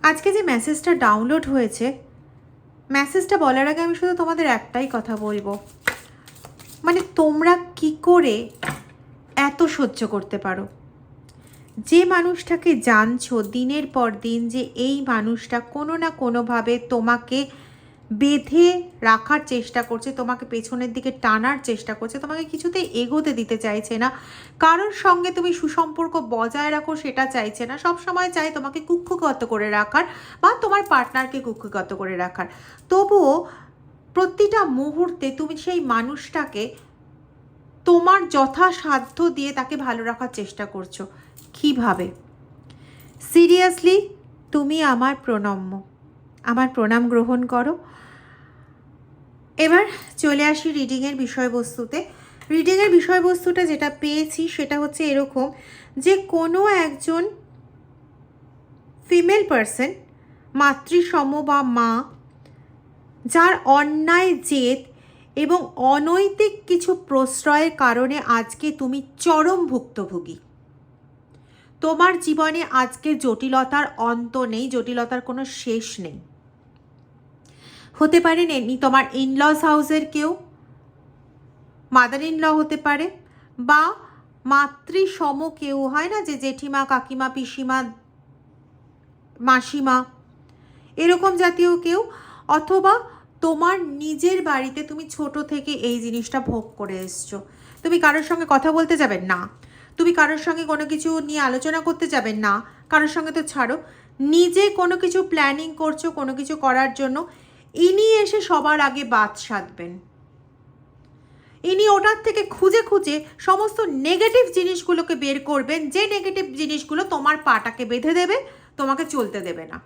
আজকে যে মেসেজটা ডাউনলোড হয়েছে, মেসেজটা বলার আগে আমি শুধু তোমাদের একটাই কথা বলবো, মানে তোমরা কি করে এত সহ্য করতে পারো? যে মানুষটাকে জানছো দিনের পর দিন যে এই মানুষটা কোনো না কোনোভাবে তোমাকে বেঁধে রাখার চেষ্টা করছে, তোমাকে পেছনের দিকে টানার চেষ্টা করছে, তোমাকে কিছুতেই এগোতে দিতে চাইছে না, কারোর সঙ্গে তুমি সুসম্পর্ক বজায় রাখো সেটা চাইছে না, সব সময় চাই তোমাকে কুক্ষিগত করে রাখার বা তোমার পার্টনারকে কুক্ষিগত করে রাখার। তবুও প্রতিটা মুহূর্তে তুমি সেই মানুষটাকে তোমার যথাসাধ্য দিয়ে তাকে ভালো রাখার চেষ্টা করছো। কিভাবে? সিরিয়াসলি তুমি আমার প্রণম্য, আমার প্রণাম গ্রহণ করো। এবার চলে আসি রিডিংয়ের বিষয়বস্তুতে। রিডিংয়ের বিষয়বস্তুটা যেটা পেয়েছি সেটা হচ্ছে এরকম যে কোনো একজন ফিমেল পার্সন, মাতৃসম বা মা, যার অন্যায় জেদ এবং অনৈতিক কিছু প্রশ্রয়ের কারণে আজকে তুমি চরম ভুক্তভোগী। তোমার জীবনে আজকে জটিলতার অন্ত নেই, জটিলতার কোনো শেষ নেই। হতে পারে তোমার ইনলস হাউসের কেউ, মাদার ইন ল হতে পারে, বা মাতৃসম কেউ হয় না, যে জেঠিমা, কাকিমা, পিসিমা, মাসিমা, এরকম জাতীয় কেউ, অথবা তোমার নিজের বাড়িতে তুমি ছোট থেকে এই জিনিসটা ভোগ করে এসছো। তুমি কারোর সঙ্গে কথা বলতে যাবেন না, তুমি কারোর সঙ্গে কোনো কিছু নিয়ে আলোচনা করতে যাবেন না, কারোর সঙ্গে তো ছাড়ো, নিজে কোনো কিছু প্ল্যানিং করছো কোনো কিছু করার জন্য, ইনি এসে সবার আগে বাদ সাধবেন। ইনি ওটার থেকে খুঁজে খুঁজে সমস্ত নেগেটিভ জিনিসগুলোকে বের করবেন, যে নেগেটিভ জিনিসগুলো তোমার পাটাকে বেঁধে দেবে, তোমাকে চলতে দেবে না।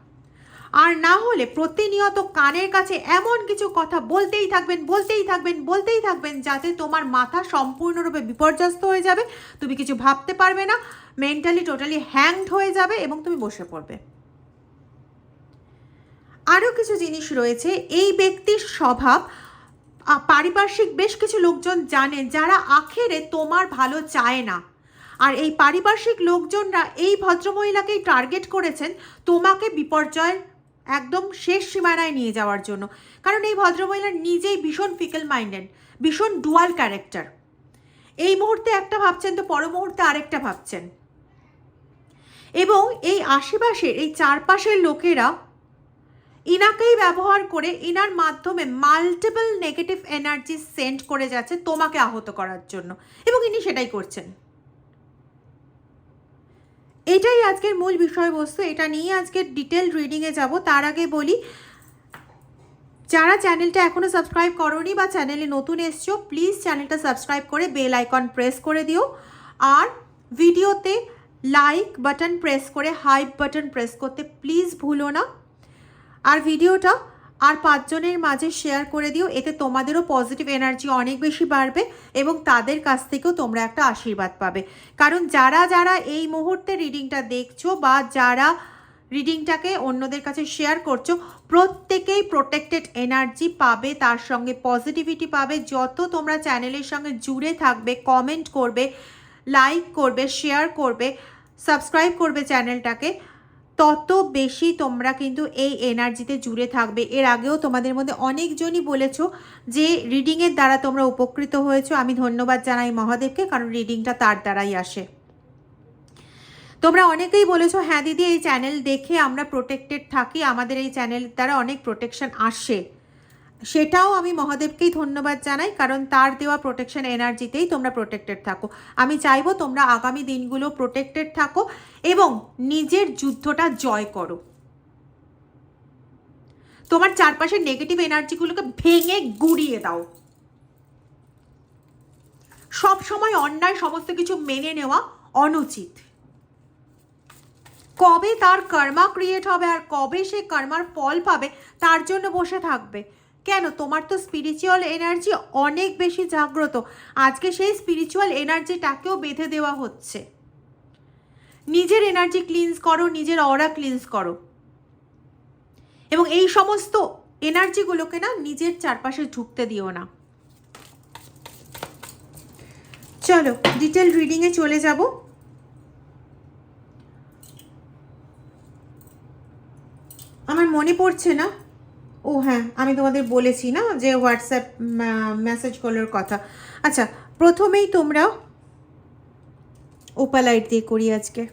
আর না হলে প্রতিনিয়ত কানের কাছে এমন কিছু কথা বলতেই থাকবেন, বলতেই থাকবেন, বলতেই থাকবেন, যাতে তোমার মাথা সম্পূর্ণরূপে বিপর্যস্ত হয়ে যাবে, তুমি কিছু ভাবতে পারবে না, মেন্টালি টোটালি হ্যাংড হয়ে যাবে এবং তুমি বসে পড়বে। আরও কিছু জিনিস রয়েছে। এই ব্যক্তির স্বভাব পারিপার্শ্বিক বেশ কিছু লোকজন জানে, যারা আখেরে তোমার ভালো চায় না। আর এই পারিপার্শ্বিক লোকজনরা এই ভদ্রমহিলাকেই টার্গেট করেছেন তোমাকে বিপর্যয়ের একদম শেষ সীমানায় নিয়ে যাওয়ার জন্য। কারণ এই ভদ্রমহিলা নিজেই ভীষণ ফিকেল মাইন্ডেড, ভীষণ ডুয়াল ক্যারেক্টার। এই মুহূর্তে একটা ভাবছেন তো পর মুহূর্তে আরেকটা ভাবছেন। এবং এই আশেপাশের এই চারপাশের লোকেরা ইনাকেই ব্যবহার করে ইনার মাধ্যমে মাল্টিপল নেগেটিভ এনার্জি সেন্ড করে যাচ্ছে তোমাকে আহত করার জন্য, এবং ইনি সেটাই করছেন। এটাই আজকের মূল বিষয়বস্তু, এটা নিয়ে আজকের ডিটেল রিডিংয়ে যাব। তার আগে বলি, যারা চ্যানেলটা এখনও সাবস্ক্রাইব করোনি বা চ্যানেলে নতুন এসছো, প্লিজ চ্যানেলটা সাবস্ক্রাইব করে বেল আইকন প্রেস করে দিও। আর ভিডিওতে লাইক বাটন প্রেস করে হাইপ বাটন প্রেস করতে প্লিজ ভুলো না। আর ভিডিওটা আর 5 জনের মাঝে শেয়ার করে দিও, এতে তোমাদেরও পজিটিভ এনার্জি অনেক বেশি বাড়বে এবং তাদের কাছ থেকেও তোমরা একটা আশীর্বাদ পাবে। কারণ যারা যারা এই মুহূর্তে রিডিংটা দেখছো বা যারা রিডিংটাকে অন্যদের কাছে শেয়ার করছো, প্রত্যেকেই প্রোটেক্টেড এনার্জি পাবে, তার সঙ্গে পজিটিভিটি পাবে। যত তোমরা চ্যানেলের সঙ্গে জুড়ে থাকবে, কমেন্ট করবে, লাইক করবে, শেয়ার করবে, সাবস্ক্রাইব করবে চ্যানেলটাকে, তত বেশি তোমরা কিন্তু এই এনার্জিতে জুড়ে থাকবে। এর আগেও তোমাদের মধ্যে অনেকজনই বলেছো যে রিডিংয়ের দ্বারা তোমরা উপকৃত হয়েছো। আমি ধন্যবাদ জানাই মহাদেবকে, কারণ রিডিংটা তার দ্বারাই আসে। তোমরা অনেকেই বলেছো হ্যাঁ দিদি এই চ্যানেল দেখে আমরা প্রোটেক্টেড থাকি, আমাদের এই চ্যানেল দ্বারা অনেক প্রোটেকশন আসে। সেটাও আমি মহাদেবকেই ধন্যবাদ জানাই, কারণ তার দেওয়া প্রোটেকশন এনার্জিতেই তোমরা প্রোটেক্টেড থাকো। আমি চাইবো তোমরা আগামী দিনগুলো প্রোটেক্টেড থাকো এবং নিজের যুদ্ধটা জয় করো। তোমার চারপাশের নেগেটিভ এনার্জিগুলোকে ভেঙে গুড়িয়ে দাও। সব সময় অন্যায় সমস্ত কিছু মেনে নেওয়া অনুচিত। কবে তার কর্মা ক্রিয়েট হবে আর কবে সে কর্মার ফল পাবে তার জন্য বসে থাকবে কেন? তোমার তো স্পিরিচুয়াল এনার্জি অনেক বেশি জাগ্রত। আজকে সেই স্পিরিচুয়াল এনার্জিটাকেও বেঁধে দেওয়া হচ্ছে। নিজের এনার্জি ক্লিনস করো, নিজের অরা ক্লিনস করো, এবং এই সমস্ত এনার্জিগুলোকে না নিজের চারপাশে ঢুকতে দিও না। চলো ডিটেল রিডিংয়ে চলে যাব। আমার মনে পড়ছে না। ও হ্যাঁ, আমি তোমাদের বলেছি না যে হোয়াটসঅ্যাপ মেসেজ করার কথা। আচ্ছা, প্রথমেই তোমরা ওপালাইট দিয়ে করি আজকে।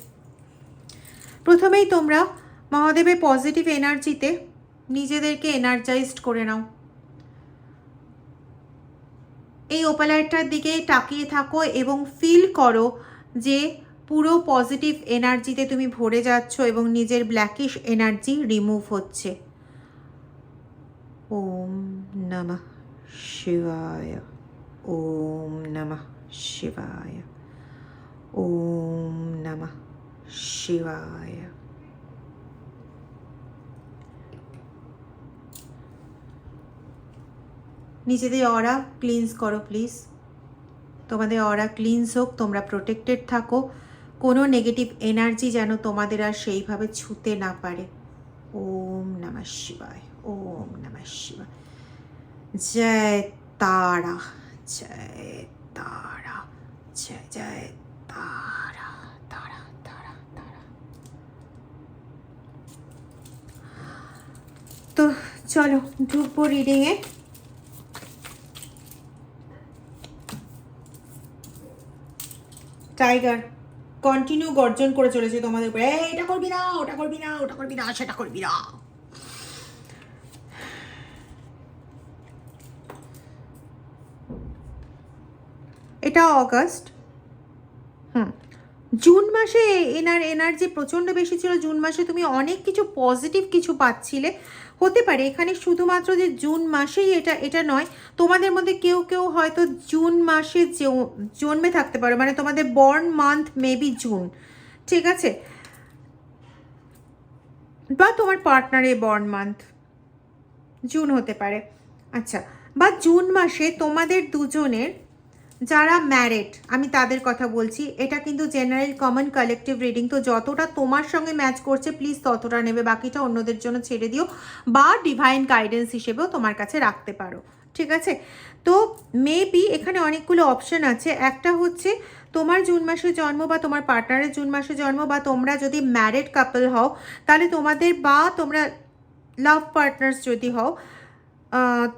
প্রথমেই তোমরা মহাদেবের পজিটিভ এনার্জিতে নিজেদেরকে এনার্জাইজড করে নাও। এই ওপালাইটটার দিকে তাকিয়ে থাকো এবং ফিল করো যে পুরো পজিটিভ এনার্জিতে তুমি ভরে যাচ্ছ এবং নিজের ব্ল্যাকিশ এনার্জি রিমুভ হচ্ছে। ওম নমঃ শিবায়, ওম নমঃ শিবায়, ওম নমঃ শিবায়। নিজেদের অরা ক্লিনস করো প্লিজ। তোমাদের অরা ক্লিনস হোক, তোমরা প্রোটেক্টেড থাকো, কোনো নেগেটিভ এনার্জি যেন তোমাদের আর সেইভাবে ছুতে না পারে। ওম নমঃ শিবায়, ওম নমঃ শিবায়। জয় তারা, জয় তারা, জয় জয় তারা, তারা তারা তারা। তো চলো ঢুকবো রিডিংয়ে। টাইগার কন্টিনিউ গর্জন করে চলেছে তোমাদের উপরে, এটা করবি না, ওটা করবি না, ওটা করবি না, সেটা করবি না। এটা অগাস্ট। জুন মাসে এনার এনার্জি প্রচণ্ড বেশি ছিল। জুন মাসে তুমি অনেক কিছু পজিটিভ কিছু পাচ্ছিলে। হতে পারে এখানে শুধুমাত্র যে জুন মাসেই এটা নয়, তোমাদের মধ্যে কেউ কেউ হয়তো জুন মাসে জন্মে থাকতে পারো, মানে তোমাদের বর্ন মান্থ মেবি জুন, ঠিক আছে, বা তোমার পার্টনারের বর্ন মান্থ জুন হতে পারে। আচ্ছা, বা জুন মাসে তোমাদের দুজনের যারা ম্যারিড, আমি তাদের কথা বলছি। এটা কিন্তু জেনারেল কমন কালেকটিভ রিডিং, তো যতটা তোমার সঙ্গে ম্যাচ করছে প্লিজ ততটা নেবে, বাকিটা অন্যদের জন্য ছেড়ে দিও, বা ডিভাইন গাইডেন্স হিসেবেও তোমার কাছে রাখতে পারো, ঠিক আছে। তো মেবি এখানে অনেকগুলো অপশন আছে। একটা হচ্ছে তোমার জুন মাসে জন্ম বা তোমার পার্টনারের জুন মাসে জন্ম, বা তোমরা যদি ম্যারিড কাপল হও তাহলে তোমাদের, বা তোমরা লাভ পার্টনার্স যদি হও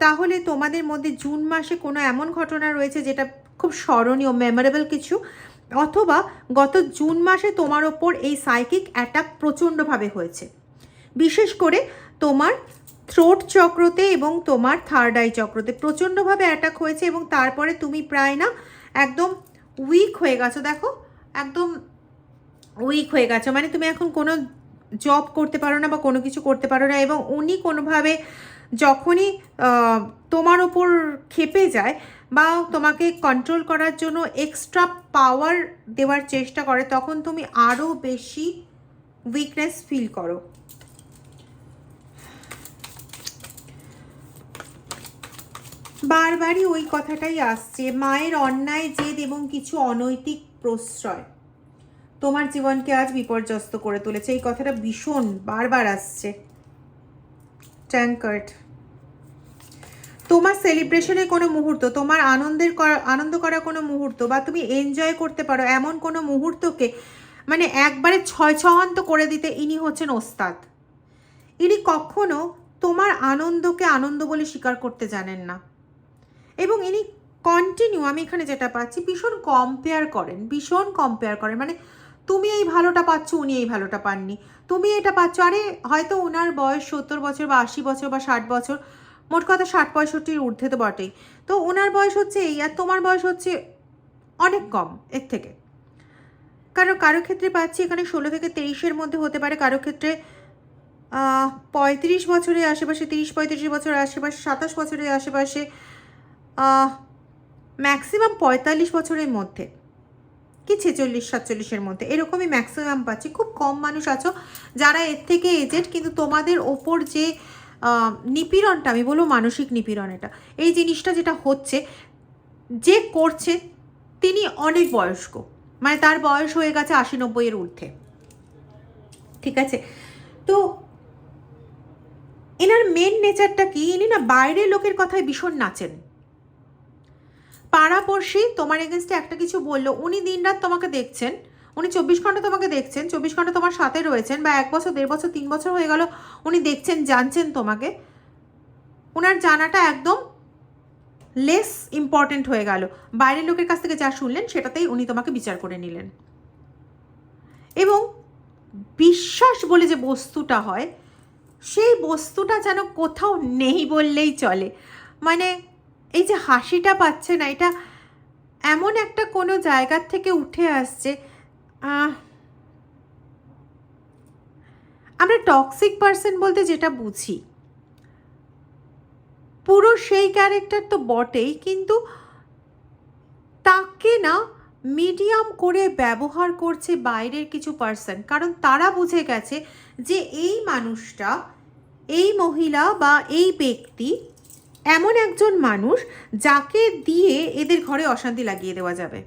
তাহলে তোমাদের মধ্যে জুন মাসে কোনো এমন ঘটনা রয়েছে যেটা খুব স্মরণীয়, মেমোরেবল কিছু, অথবা গত জুন মাসে তোমার ওপর এই সাইকিক অ্যাটাক প্রচণ্ডভাবে হয়েছে, বিশেষ করে তোমার থ্রোট চক্রতে এবং তোমার থার্ড আই চক্রতে প্রচণ্ডভাবে অ্যাটাক হয়েছে, এবং তারপরে তুমি প্রায় না একদম উইক হয়ে গেছো। দেখো একদম উইক হয়ে গেছো, মানে তুমি এখন কোনো জব করতে পারো না বা কোনো কিছু করতে পারো না, এবং উনি কোনোভাবে যখনই তোমার ওপর ক্ষেপে যায় বা তোমাকে কন্ট্রোল করার জন্য এক্সট্রা পাওয়ার দেওয়ার চেষ্টা করে, তখন তুমি আরও বেশি উইকনেস ফিল করো। বারবারই ওই কথাটাই আসছে, মায়ের অন্যায় জেদ এবং কিছু অনৈতিক প্রশ্রয় তোমার জীবনকে আজ বিপর্যস্ত করে তুলেছে। এই কথাটা ভীষণ বারবার আসছে। ট্যাঙ্কার্ড, তোমার সেলিব্রেশনের কোনো মুহূর্ত, তোমার আনন্দ করা কোনো মুহূর্ত, বা তুমি এনজয় করতে পারো এমন কোনো মুহূর্তকে মানে একবারে ছয়ছহান্ত করে দিতে ইনি হচ্ছেন ওস্তাদ। ইনি কখনো তোমার আনন্দকে আনন্দ বলে স্বীকার করতে জানেন না, এবং ইনি কন্টিনিউ, আমি এখানে যেটা পাচ্ছি, ভীষণ কম্পেয়ার করেন, মানে তুমি এই ভালোটা পাচ্ছ, উনি এই ভালোটা পাননি, তুমি এটা পাচ্ছ, আরে হয়তো ওনার বয়স 70 বছর বা 80 বছর বা 60 বছর, মোট কথা 60-65-র ঊর্ধ্বে তো বটেই, তো ওনার বয়স হচ্ছে এই, আর তোমার বয়স হচ্ছে অনেক কম এর থেকে। কারো ক্ষেত্রে পাচ্ছি এখানে 16 থেকে 23-এর মধ্যে হতে পারে, কারো ক্ষেত্রে 35 বছরের আশেপাশে, 30-35 বছরের আশেপাশে, 27 বছরের আশেপাশে, ম্যাক্সিমাম 45 বছরের মধ্যে, কি 46-47-এর মধ্যে, এরকমই ম্যাক্সিমাম পাচ্ছি। খুব কম মানুষ আছো যারা এর থেকে এজেড, কিন্তু তোমাদের ওপর যে নিপীড়নটা, আমি বলবো মানসিক নিপীড়ন, এটা এই জিনিসটা যেটা হচ্ছে, যে করছে তিনি অনেক বয়স্ক, মানে তার বয়স হয়ে গেছে 80-90-এর ঊর্ধ্বে, ঠিক আছে। তো এনার মেন নেচারটা কি, ইনি না বাইরের লোকের কথায় ভীষণ নাচেন। পাড়াপড়শি তোমার এগেনস্টে একটা কিছু বললো, উনি দিনরাত তোমাকে দেখছেন, উনি 24 ঘন্টা তোমাকে দেখছেন, 24 ঘন্টা তোমার সাথে রয়েছেন, বা 1 বছর, 1.5 বছর, 3 বছর হয়ে গেল উনি দেখছেন, জানছেন তোমাকে। ওনার জানাটা একদম লেস ইম্পর্টেন্ট হয়ে গেল। বাইরের লোকের কাছ থেকে যা শুনলেন সেটাতেই উনি তোমাকে বিচার করে নিলেন। এবং বিশ্বাস বলে যে বস্তুটা হয়, সেই বস্তুটা যেন কোথাও নেই বললেই চলে। মানে এই যে হাসিটা পাচ্ছে না, এটা এমন একটা কোনো জায়গার থেকে উঠে আসছে। আমরা টক্সিক পার্সন বলতে যেটা বুঝি, পুরো সেই ক্যারেক্টার তো বটেই, কিন্তু তাকে না মিডিয়াম করে ব্যবহার করছে বাইরের কিছু পার্সন। কারণ তারা বুঝে গেছে যে এই মানুষটা, এই মহিলা বা এই ব্যক্তি এমন একজন মানুষ যাকে দিয়ে এদের ঘরে অশান্তি লাগিয়ে দেওয়া যাবে।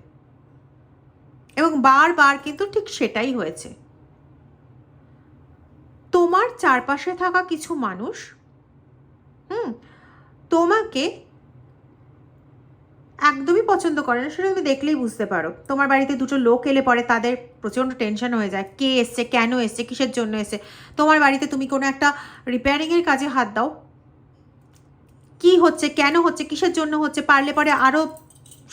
এবং বারবার কিন্তু ঠিক সেটাই হয়েছে। তোমার চারপাশে থাকা কিছু মানুষ তোমাকে একদমই পছন্দ করে না, সেটা তুমি দেখলেই বুঝতে পারো। তোমার বাড়িতে দুটো লোক এলে পরে তাদের প্রচণ্ড টেনশন হয়ে যায়, কে এসছে, কেন এসছে, কিসের জন্য এসছে। তোমার বাড়িতে তুমি কোনো একটা রিপেয়ারিংয়ের কাজে হাত দাও, কি হচ্ছে, কেন হচ্ছে, কিসের জন্য হচ্ছে, পারলে পরে আরও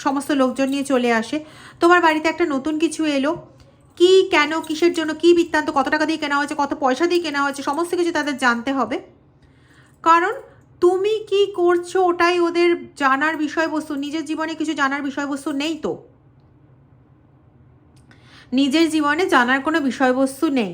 সমস্ত লোকজন নিয়ে চলে আসে। তোমার বাড়িতে একটা নতুন কিছু এলো, কি, কেন, কিসের জন্য, কি বৃত্তান্ত, কত টাকা দিয়ে কেনা হয়েছে, কত পয়সা দিয়ে কেনা হয়েছে, সমস্ত কিছু তাদের জানতে হবে। কারণ তুমি কি করছো ওটাই ওদের জানার বিষয়বস্তু। নিজের জীবনে কিছু জানার বিষয়বস্তু নেই তো, নিজের জীবনে জানার কোনো বিষয়বস্তু নেই,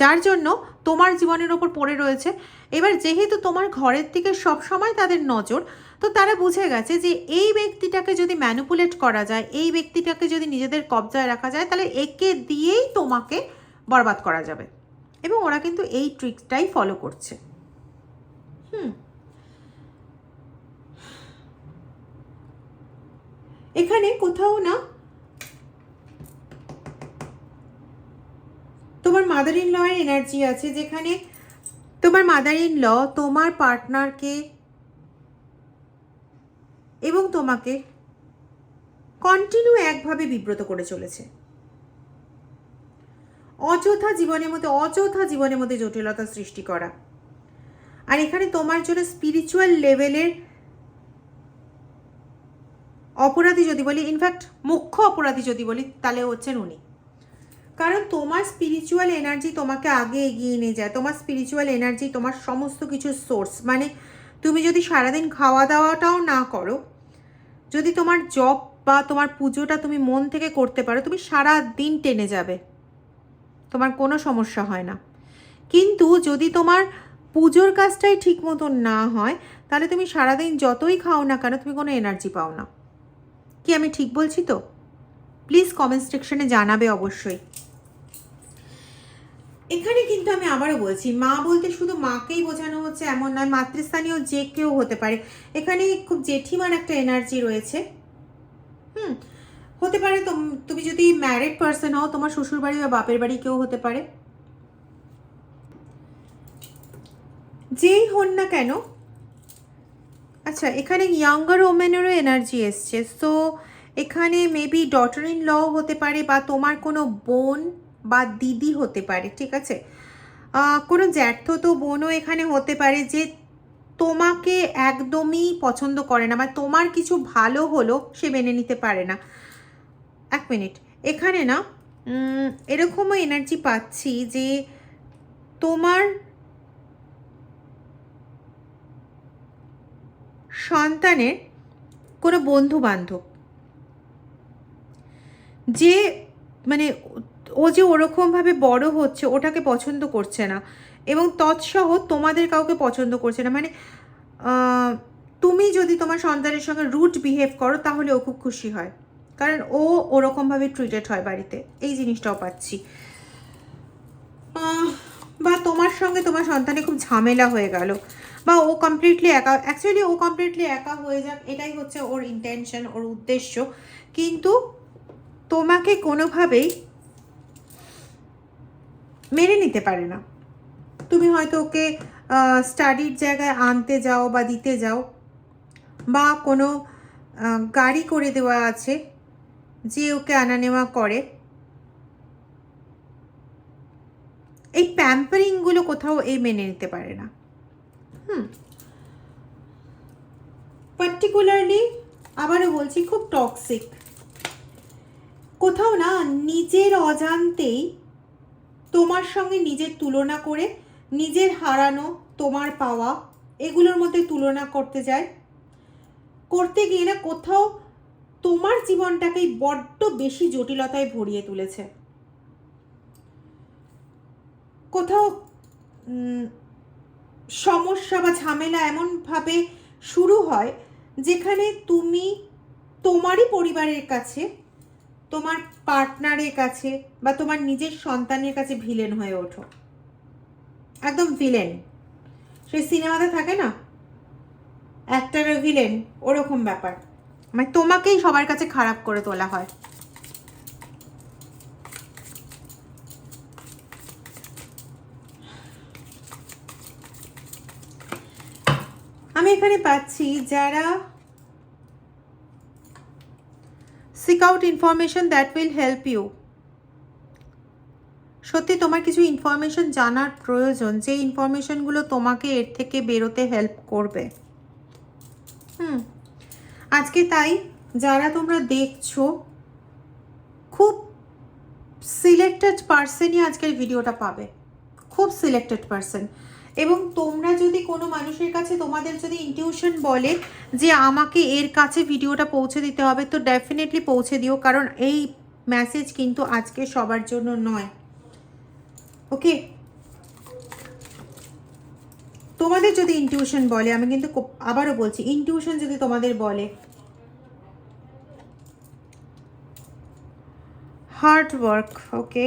যার জন্য তোমার জীবনের ওপর পড়ে রয়েছে। এবার যেহেতু তোমার ঘরের দিকে সব সময় তাদের নজর, তো তারা বুঝে গেছে যে এই ব্যক্তিটাকে যদি ম্যানিপুলেট করা যায়, এই ব্যক্তিটাকে যদি নিজেদের কবজায় রাখা যায়, তাহলে একে দিয়েই তোমাকে বরবাদ করা যাবে। এবং ওরা কিন্তু এই ট্রিকটাই ফলো করছে। এখানে কোথাও না তোমার মাদার ইন ল এর এনার্জি আছে, যেখানে তোমার মাদার ইন ল তোমার পার্টনারকে এবং তোমাকে কন্টিনিউ একভাবে বিব্রত করে চলেছে। অযথা জীবনের মধ্যে জটিলতা সৃষ্টি করা। আর এখানে তোমার জন্য স্পিরিচুয়াল লেভেলের অপরাধী যদি বলি, ইনফ্যাক্ট মুখ্য অপরাধী যদি বলি, তাহলে হচ্ছেন উনি। কারণ তোমার স্পিরিচুয়াল এনার্জি তোমাকে আগে এগিয়ে নিয়ে যায়। তোমার স্পিরিচুয়াল এনার্জি তোমার সমস্ত কিছু সোর্স। মানে তুমি যদি সারাদিন খাওয়া দাওয়াটাও না করো, যদি তোমার জব বা তোমার পুজোটা তুমি মন থেকে করতে পারো, তুমি সারা দিন টেনে যাবে, তোমার কোনো সমস্যা হয় না। কিন্তু যদি তোমার পুজোর কাজটাই ঠিক মতন না হয়, তাহলে তুমি সারাদিন যতই খাও না কেন, তুমি কোনো এনার্জি পাও না। কি আমি ঠিক বলছি তো? প্লিজ কমেন্ট সেকশনে জানাবে অবশ্যই। এখানে কিন্তু আমি আবারও বলছি, মা বলতে শুধু মাকেই বোঝানো হচ্ছে এমন নয়, মাতৃস্থানীয় যে কেউ হতে পারে। এখানে খুব জেঠিমার একটা এনার্জি রয়েছে। হতে পারে তুমি যদি ম্যারিড পার্সন হও, তোমার শ্বশুর বাড়ি বা বাপের বাড়ি কেউ হতে পারে। যেই হন না কেন। আচ্ছা, এখানে ইয়াঙ্গার ওমেনেরও এনার্জি এসছে। সো এখানে মেবি ডটার ইন ল হতে পারে, বা তোমার কোনো বোন বা দিদি হতে পারে, ঠিক আছে? কোনো জ্যাঠতো বোনও এখানে হতে পারে, যে তোমাকে একদমই পছন্দ করে না, মানে তোমার কিছু ভালো হলো সে মেনে নিতে পারে না। এক মিনিট, এখানে না এরকমও এনার্জি পাচ্ছি যে তোমার সন্তানের কোনো বন্ধু বান্ধব, যে মানে ও যে ওরকমভাবে বড় হচ্ছে ওটাকে পছন্দ করছে না, এবং তৎসহ তোমাদের কাউকে পছন্দ করছে না। মানে তুমি যদি তোমার সন্তানের সঙ্গে রুড বিহেভ করো, তাহলে ও খুব খুশি হয়, কারণ ও ওরকমভাবে ট্রিটেড হয় বাড়িতে। এই জিনিসটাও পাচ্ছি। বা তোমার সঙ্গে তোমার সন্তানের খুব ঝামেলা হয়ে গেল, বা ও কমপ্লিটলি একা। অ্যাকচুয়ালি ও কমপ্লিটলি একা হয়ে যাক, এটাই হচ্ছে ওর ইন্টেনশন, ওর উদ্দেশ্য। কিন্তু তোমাকে কোনোভাবেই মেনে নিতে পারে না। তুমি হয়তো ওকে স্টাডির জায়গায় আনতে যাও বা দিতে যাও, বা কোনো গাড়ি করে দেওয়া আছে যে ওকে আনা নেওয়া করে, এই প্যাম্পারিংগুলো কোথাও এই মেনে নিতে পারে না। পার্টিকুলারলি আবারও বলছি, খুব টক্সিক। কোথাও না নিজের অজান্তেই তোমার সঙ্গে নিজের তুলনা করে, নিজের হারানো তোমার পাওয়া এগুলোর মধ্যে তুলনা করতে যায়। করতে গিয়ে না কোথাও তোমার জীবনটাকেই বড্ড বেশি জটিলতায় ভরিয়ে তুলেছে। কোথাও সমস্যা বা ঝামেলা এমনভাবে শুরু হয় যেখানে তুমি তোমারই পরিবারের কাছে, তোমার পার্টনারের কাছে বা তোমার নিজের সন্তানের কাছে ভিলেন হয়ে ওঠো। একদম ভিলেন। সেই সিনেমাতে থাকে না, অ্যাক্টর ভিলেন, ওরকম ব্যাপার। মানে তোমাকেই সবার কাছে খারাপ করে তোলা হয়। আমি এখানে পাচ্ছি যারা seek out information that will help you. সত্যি তোমার কিছু ইনফরমেশন জানার প্রয়োজন, যে ইনফরমেশনগুলো তোমাকে এর থেকে বেরোতে হেল্প করবে। আজকে তাই যারা তোমরা দেখছো, খুব সিলেক্টেড পার্সনই আজকের ভিডিওটা পাবে, খুব সিলেক্টেড পার্সন। এবং তোমরা যদি কোনো মানুষের কাছে, তোমাদের যদি ইনটিউশন বলে যে আমাকে এর কাছে ভিডিওটা পৌঁছে দিতে হবে, তো ডেফিনেটলি পৌঁছে দিও, কারণ এই মেসেজ কিন্তু আজকে সবার জন্য নয়। ওকে, তোমাদের যদি ইনটিউশন বলে, আমি কিন্তু আবারও বলছি, ইনটিউশন যদি তোমাদের বলে hard work, okay,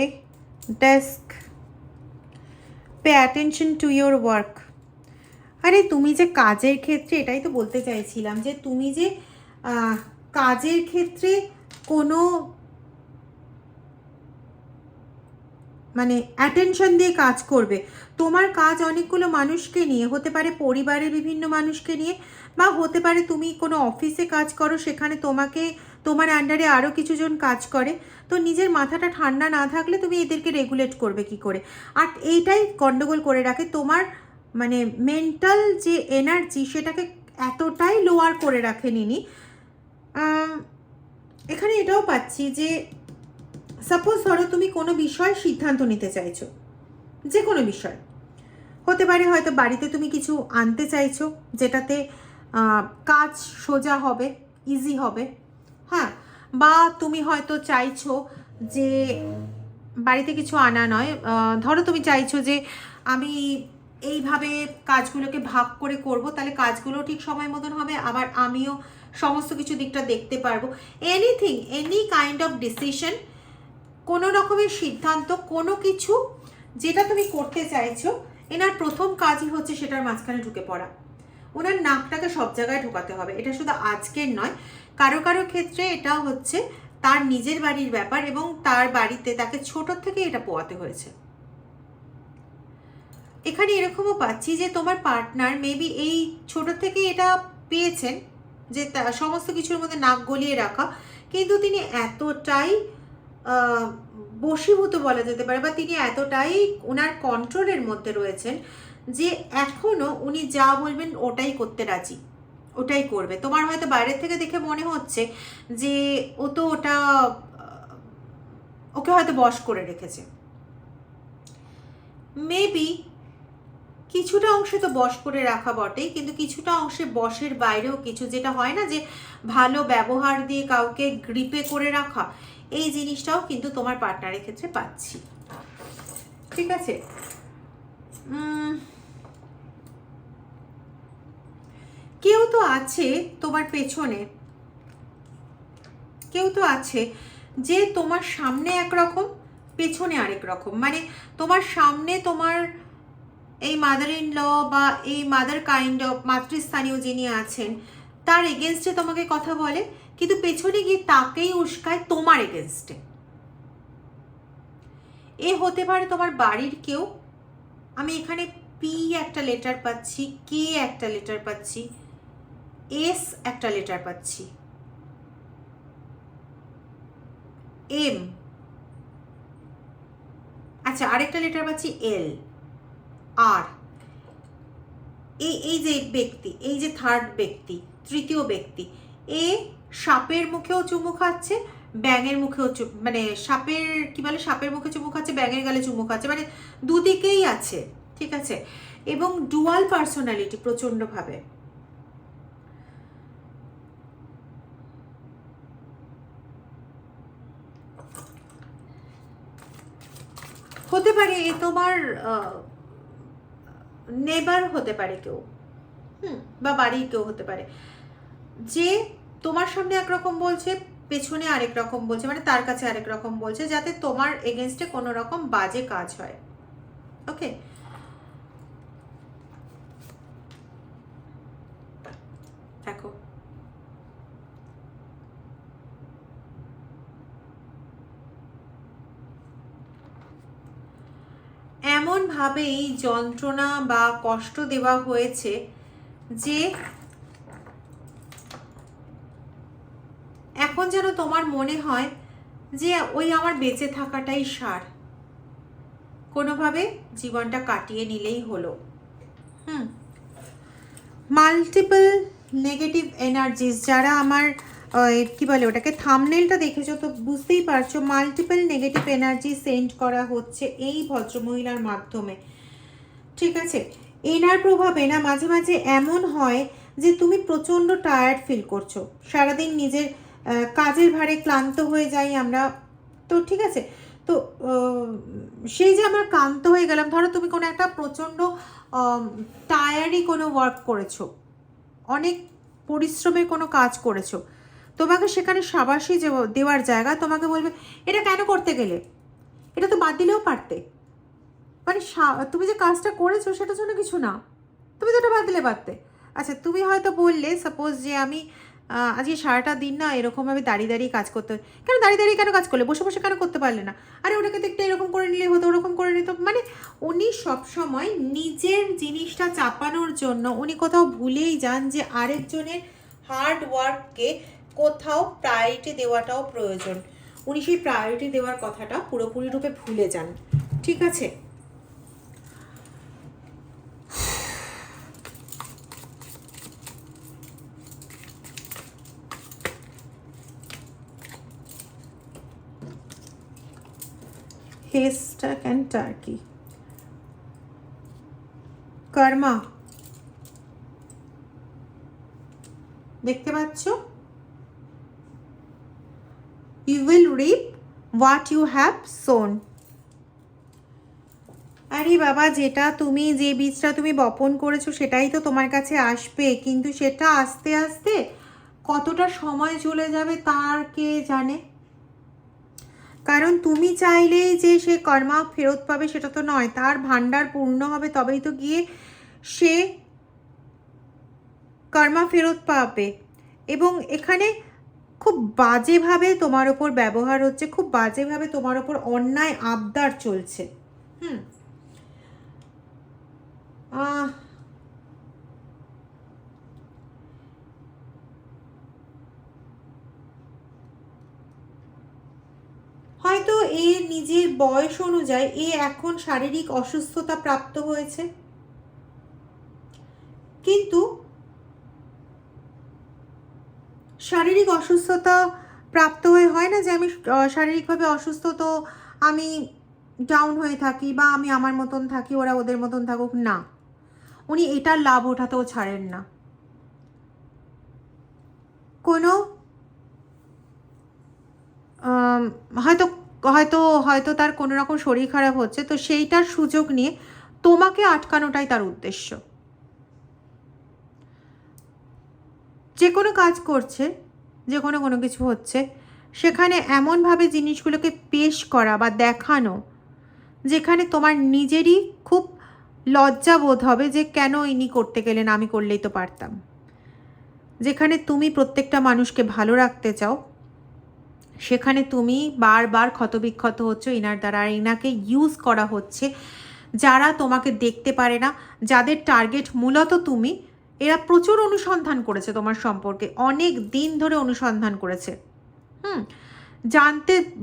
desk, pay attention to your work. আরে তুমি যে কাজের ক্ষেত্রে, এটাই তো বলতে চাইছিলাম, যে তুমি যে কাজের ক্ষেত্রে কোনো মানে অ্যাটেনশন দিয়ে কাজ করবে। তোমার কাজ অনেকগুলো মানুষকে নিয়ে হতে পারে, পরিবারের বিভিন্ন মানুষকে নিয়ে, বা হতে পারে তুমি কোনো অফিসে কাজ করো, সেখানে তোমার আন্ডারে আরও কিছুজন কাজ করে। তো নিজের মাথাটা ঠান্ডা না থাকলে তুমি এদেরকে রেগুলেট করবে কি করে? আর এইটাই গন্ডগোল করে রাখে তোমার মানে মেন্টাল যে এনার্জি, সেটাকে এতটাই লোয়ার করে রাখে নিনি। এখানে এটাও পাচ্ছি যে সাপোজ ধরো তুমি কোনো বিষয় সিদ্ধান্ত নিতে চাইছো, যে কোনো বিষয় হতে পারে, হয়তো বাড়িতে তুমি কিছু আনতে চাইছো যেটাতে কাজ সোজা হবে, ইজি হবে, হ্যাঁ, বা তুমি হয়তো চাইছো যে বাড়িতে কিছু আনা নয়, ধরো তুমি চাইছো যে আমি এইভাবে কাজগুলোকে ভাগ করে করব, তাহলে কাজগুলো ঠিক সময় মতন হবে, আবার আমিও সমস্ত কিছু দিকটা দেখতে পারবো। Anything, any kind of decision, কোনো রকমের সিদ্ধান্ত, কোনো কিছু যেটা তুমি করতে চাইছো, এনার প্রথম কাজই হচ্ছে সেটার মাঝখানে ঢুকে পড়া। ওনার নাকটাকে সব জায়গায় ঢোকাতে হবে। এটা শুধু আজকের নয়, কারো কারো ক্ষেত্রে এটা হচ্ছে তার নিজের বাড়ির ব্যাপার, এবং তার বাড়িতে তাকে ছোট থেকে এটা পোয়াতে হয়েছে। এখানে এরকমও পাচ্ছি যে তোমার পার্টনার মেবি এই ছোট থেকে এটা পেয়েছেন, যে সমস্ত কিছুর মধ্যে নাক গলিয়ে রাখা, কিন্তু তিনি এতটাই বশীভূত বলা যেতে পারে, বা তিনি এতটাই ওনার কন্ট্রোলের মধ্যে রয়েছেন যে এখনও উনি যা বলবেন ওটাই করতে রাজি, ওটাই করবে। তোমার হয়তো বাইরের থেকে দেখে মনে হচ্ছে যে ও তো ওকে হয়তো বশ করে রেখেছে। মেবি কিছুটা অংশে তো বশ করে রাখা বটেই, কিন্তু কিছুটা অংশে বশের বাইরেও কিছু, যেটা হয় না যে ভালো ব্যবহার দিয়ে কাউকে গ্রিপে করে রাখা, এই জিনিসটাও কিন্তু তোমার পার্টনারের ক্ষেত্রে পাচ্ছি। ঠিক আছে, কেউ তো আছে তোমার পেছনে, কেউ তো আছে যে তোমার সামনে একরকম, পেছনে আরেক রকম। মানে তোমার সামনে তোমার এই মাদার ইন ল বা এই মাদার কাইন্ড অফ মাতৃস্থানীয় যিনি আছেন, তার এগেনস্টে তোমাকে কথা বলে, কিন্তু পেছনে গিয়ে তাকেই উস্কায় তোমার এগেনস্টে। এ হতে পারে তোমার বাড়ির কেউ। আমি এখানে পি একটা লেটার পাচ্ছি, কে একটা লেটার পাচ্ছি, এস একটা লেটার পাচ্ছি, এম আচ্ছা, আরেকটা লেটার পাচ্ছি এল। আর এই যে ব্যক্তি, এই যে থার্ড ব্যক্তি, তৃতীয় ব্যক্তি, এ সাপের মুখেও চুমু খাচ্ছে, ব্যাঙের মুখেও মানে সাপের কি বলে, সাপের মুখে চুমু খাচ্ছে, ব্যাঙের গালে চুমু খাচ্ছে, মানে দুদিকেই আছে, ঠিক আছে। এবং ডুয়াল পার্সোনালিটি প্রচণ্ডভাবে। হতে পারে এ তোমার নেবার হতে পারে কেউ, বা বাড়ির কেউ হতে পারে, যে তোমার সামনে একরকম বলছে, পেছনে আরেক রকম বলছে, মানে তার কাছে আরেক রকম বলছে, যাতে তোমার এগেনস্টে কোনো রকম বাজে কাজ হয়। ওকে, দেখো এমনভাবেই যন্ত্রণা বা কষ্ট দেওয়া হয়েছে যে এখন যেন তোমার মনে হয় যে ওই আমার বেঁচে থাকাটাই সার, কোনোভাবে জীবনটা কাটিয়ে নিলেই হলো। মাল্টিপল নেগেটিভ এনার্জিস, যারা আমার কি বলে ওটাকে, থাম্বনেলটা দেখেছো তো বুঝতেই পারছো, মাল্টিপল নেগেটিভ এনার্জি সেন্ড করা হচ্ছে এই ভদ্রমহিলার মাধ্যমে, ঠিক আছে। এনার প্রভাবে না মাঝে মাঝে এমন হয় যে তুমি প্রচণ্ড টায়ার্ড ফিল করছো, সারাদিন নিজের কাজের ভারে ক্লান্ত হয়ে যাই আমরা, তো ঠিক আছে। তো সেই যে আমরা ক্লান্ত হয়ে গেলাম, ধরো তুমি কোনো একটা প্রচণ্ড টায়ার্ডই কোনো ওয়ার্ক করেছো, অনেক পরিশ্রমের কোনো কাজ করেছো, তোমাকে সেখানে শাবাশি দেওয়ার জায়গা তোমাকে বলবে এটা কেন করতে গেলে, এটা তো বাদ দিলেও পারতে, মানে তুমি যে কাজটা করেছো সেটার জন্য কিছু না, তুমি তো ওটা বাদ দিলে পারতে। আচ্ছা, তুমি হয়তো বললে সাপোজ যে আমি আজকে সারাটা দিন না এরকমভাবে দাঁড়িয়ে দাঁড়িয়ে কাজ করতে, কেন দাঁড়িয়ে দাঁড়িয়ে কেন কাজ করলে, বসে বসে কেন করতে পারলে না, আরে ওটাকে তো একটু এরকম করে নিলে হতো, ওরকম করে নিত, মানে উনি সবসময় নিজের জিনিসটা চাপানোর জন্য উনি কোথাও ভুলেই যান যে আরেকজনের হার্ড ওয়ার্ককে কোথাও প্রায়োরিটি দেওয়াটাও প্রয়োজন, উনি সেই প্রায়োরিটি দেওয়ার কথাটা পুরোপুরি রূপে ভুলে যান, ঠিক আছে। haystack and turkey, কর্মা দেখতে পাচ্ছ, you will reap what you have sown। আরে বাবা, যেটা তুমি, যে বীজটা তুমি বপন করেছো সেটাই তো তোমার কাছে আসবে, কিন্তু সেটা আস্তে আস্তে কতটা সময় চলে যাবে তার কে জানে, কারণ তুমি চাইলেই যে সে কর্মা ফেরত পাবে সেটা তো নয়, তার ভান্ডার পূর্ণ হবে তবেই তো গিয়ে সে কর্মা ফেরত পাবে। এবং এখানে খুব বাজেভাবে তোমার ওপর ব্যবহার হচ্ছে, খুব বাজেভাবে তোমার ওপর অন্যায় আবদার চলছে। হয়তো এ নিজের বয়স অনুযায়ী এ এখন শারীরিক অসুস্থতা প্রাপ্ত হয়েছে, কিন্তু শারীরিক অসুস্থতা প্রাপ্ত হয়ে হয় না যে আমি শারীরিকভাবে অসুস্থ তো আমি ডাউন হয়ে থাকি বা আমি আমার মতন থাকি, ওরা ওদের মতন থাকুক, না, উনি এটার লাভ ওঠাতেও ছাড়েন না। কোনো হয়তো হয়তো হয়তো তার কোনো রকম শরীর খারাপ হচ্ছে, তো সেইটার সুযোগ নিয়ে তোমাকে আটকানোটাই তার উদ্দেশ্য। যে কোনো কাজ করছে, যে কোনো কিছু হচ্ছে, সেখানে এমনভাবে জিনিসগুলোকে পেশ করা বা দেখানো যেখানে তোমার নিজেরই খুব লজ্জা বোধ হবে যে কেন ইনি করতে গেলেন, আমি করলেই তো পারতাম। যেখানে তুমি প্রত্যেকটা মানুষকে ভালো রাখতে চাও সেখানে তুমি বারবার ক্ষতবিক্ষত হচ্ছে ইনার দ্বারা, আর ইনাকে ইউজ করা হচ্ছে। যারা তোমাকে দেখতে পারে না, যাদের টার্গেট মূলত তুমি, এরা প্রচুর অনুসন্ধান করেছে তোমার সম্পর্কে, অনেক দিন ধরে অনুসন্ধান করেছে।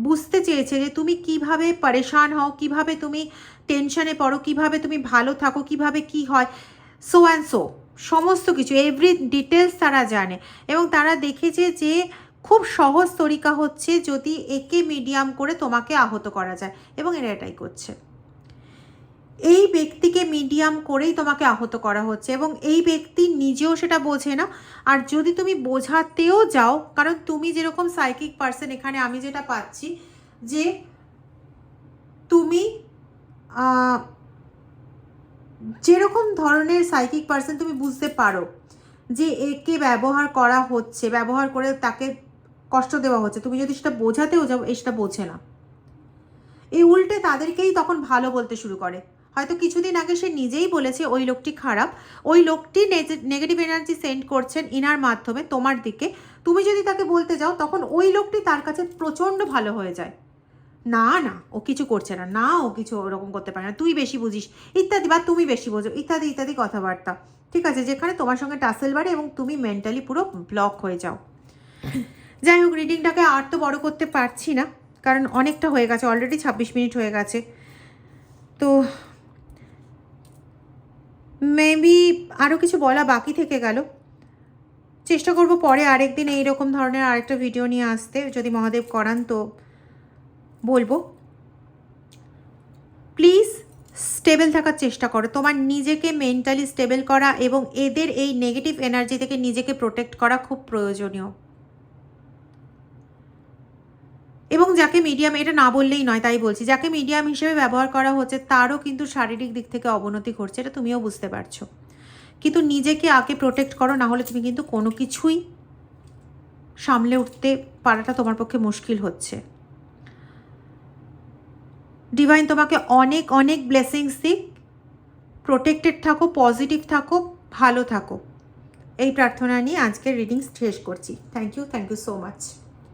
বুঝতে চেয়েছে যে তুমি কিভাবে পরেশান হও, কিভাবে তুমি টেনশনে পড়ো, কিভাবে তুমি ভালো থাকো, কিভাবে কি হয়, সো অ্যান্ড সো সমস্ত কিছু এভরি ডিটেলস তারা জানে। এবং তারা দেখেছে যে খুব সহজ তরিকা হচ্ছে যদি একে মিডিয়াম করে তোমাকে আহত করা যায়, এবং এরা এটাই করছে। এই ব্যক্তিকে মিডিয়াম করেই তোমাকে আহত করা হচ্ছে, এবং এই ব্যক্তি নিজেও সেটা বোঝে না। আর যদি তুমি বোঝাতেও যাও, কারণ তুমি যেরকম সাইকিক পার্সন, এখানে আমি যেটা পাচ্ছি যে তুমি যেরকম ধরনের সাইকিক পার্সন, তুমি বুঝতে পারো যে একে ব্যবহার করা হচ্ছে, ব্যবহার করে তাকে কষ্ট দেওয়া হচ্ছে। তুমি যদি সেটা বোঝাতেও যাও, সেটা বোঝে না। এই উল্টে তাদেরকেই তখন ভালো বলতে শুরু করে। হয়তো কিছুদিন আগে সে নিজেই বলেছে ওই লোকটি খারাপ, ওই লোকটি নেগেটিভ এনার্জি সেন্ড করছেন ইনার মাধ্যমে তোমার দিকে। তুমি যদি তাকে বলতে যাও, তখন ওই লোকটি তার কাছে প্রচণ্ড ভালো হয়ে যায়। না না, ও কিছু করছে না, না ও কিছু ওরকম করতে পারে না, তুই বেশি বুঝিস ইত্যাদি, বা তুমি বেশি বোঝো ইত্যাদি ইত্যাদি কথাবার্তা, ঠিক আছে, যেখানে তোমার সঙ্গে টাসেল বাড়ে এবং তুমি মেন্টালি পুরো ব্লক হয়ে যাও। যাই হোক, রিডিংটাকে আর তো বড় করতে পারছি না, কারণ অনেকটা হয়ে গেছে, অলরেডি 26 মিনিট হয়ে গেছে। তো মেবি আরও কিছু বলা বাকি থেকে গেল। চেষ্টা করব পরে আরেকদিন এইরকম ধরনের আরেকটা ভিডিও নিয়ে আসতে, যদি মহাদেব করান তো বলবো। প্লিজ স্টেবল থাকার চেষ্টা করো, তোমার নিজেকে মেন্টালি স্টেবল করা এবং এদের এই নেগেটিভ এনার্জি থেকে নিজেকে প্রোটেক্ট করা খুব প্রয়োজনীয়। এবং যাকে মিডিয়াম, এটা না বললেই নয়, তাই বলছি, যাকে মিডিয়াম হিসেবে ব্যবহার করা হচ্ছে তারও কিন্তু শারীরিক দিক থেকে অবনতি ঘটছে, এটা তুমিও বুঝতে পারছো। কিন্তু নিজেকে আগে প্রোটেক্ট করো, না হলে তুমি কিন্তু কোনো কিছুই সামলে উঠতে পারাটা তোমার পক্ষে মুশকিল হচ্ছে। ডিভাইন তোমাকে অনেক অনেক ব্লেসিংস দিক, প্রোটেক্টেড থাকো, পজিটিভ থাকো, ভালো থাকো, এই প্রার্থনা নিয়ে আজকের রিডিংস শেষ করছি। Thank you so much.